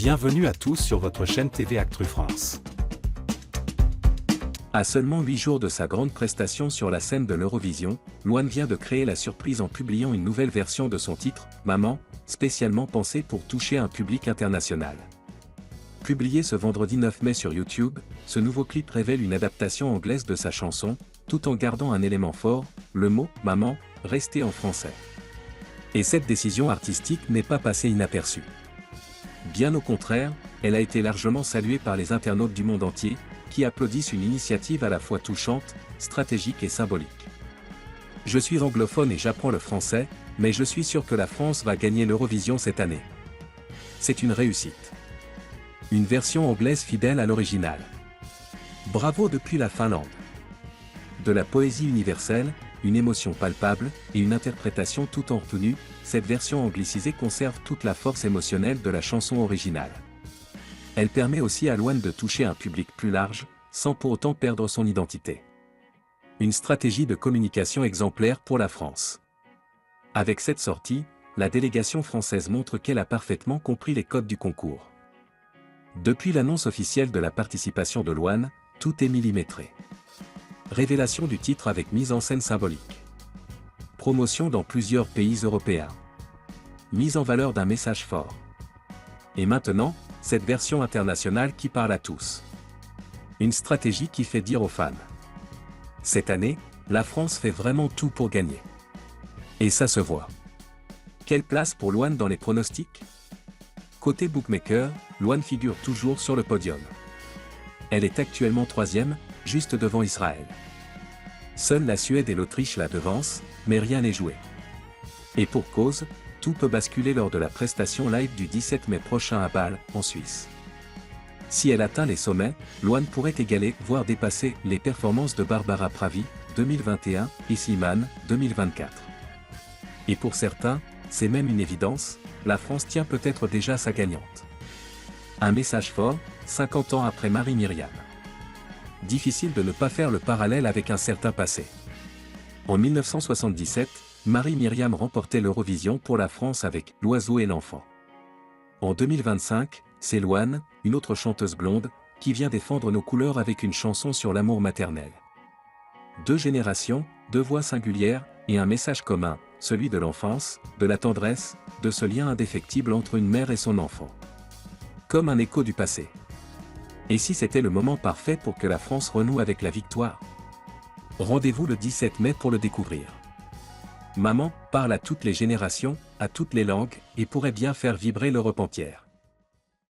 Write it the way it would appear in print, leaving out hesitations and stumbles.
Bienvenue à tous sur votre chaîne TV Actu France. À seulement 8 jours de sa grande prestation sur la scène de l'Eurovision, Louane vient de créer la surprise en publiant une nouvelle version de son titre, Maman, spécialement pensée pour toucher un public international. Publié ce vendredi 9 mai sur YouTube, ce nouveau clip révèle une adaptation anglaise de sa chanson, tout en gardant un élément fort, le mot « maman » resté en français. Et cette décision artistique n'est pas passée inaperçue. Bien au contraire, elle a été largement saluée par les internautes du monde entier, qui applaudissent une initiative à la fois touchante, stratégique et symbolique. Je suis anglophone et j'apprends le français, mais je suis sûr que la France va gagner l'Eurovision cette année. C'est une réussite. Une version anglaise fidèle à l'original. Bravo depuis la Finlande. De la poésie universelle, une émotion palpable, et une interprétation tout en retenue, cette version anglicisée conserve toute la force émotionnelle de la chanson originale. Elle permet aussi à Louane de toucher un public plus large, sans pour autant perdre son identité. Une stratégie de communication exemplaire pour la France. Avec cette sortie, la délégation française montre qu'elle a parfaitement compris les codes du concours. Depuis l'annonce officielle de la participation de Louane, tout est millimétré. Révélation du titre avec mise en scène symbolique. Promotion dans plusieurs pays européens. Mise en valeur d'un message fort. Et maintenant, cette version internationale qui parle à tous. Une stratégie qui fait dire aux fans. Cette année, la France fait vraiment tout pour gagner. Et ça se voit. Quelle place pour Louane dans les pronostics? Côté bookmaker, Louane figure toujours sur le podium. Elle est actuellement 3e, juste devant Israël. Seules la Suède et l'Autriche la devancent, mais rien n'est joué. Et pour cause, tout peut basculer lors de la prestation live du 17 mai prochain à Bâle, en Suisse. Si elle atteint les sommets, Louane pourrait égaler, voire dépasser, les performances de Barbara Pravi, 2021, et Slimane, 2024. Et pour certains, c'est même une évidence, la France tient peut-être déjà sa gagnante. Un message fort, 50 ans après Marie-Myriam. Difficile de ne pas faire le parallèle avec un certain passé. En 1977, Marie-Myriam remportait l'Eurovision pour la France avec « L'oiseau et l'enfant ». En 2025, c'est Louane, une autre chanteuse blonde, qui vient défendre nos couleurs avec une chanson sur l'amour maternel. Deux générations, deux voix singulières, et un message commun, celui de l'enfance, de la tendresse, de ce lien indéfectible entre une mère et son enfant. Comme un écho du passé. Et si c'était le moment parfait pour que la France renoue avec la victoire? Rendez-vous le 17 mai pour le découvrir. Maman parle à toutes les générations, à toutes les langues, et pourrait bien faire vibrer l'Europe entière.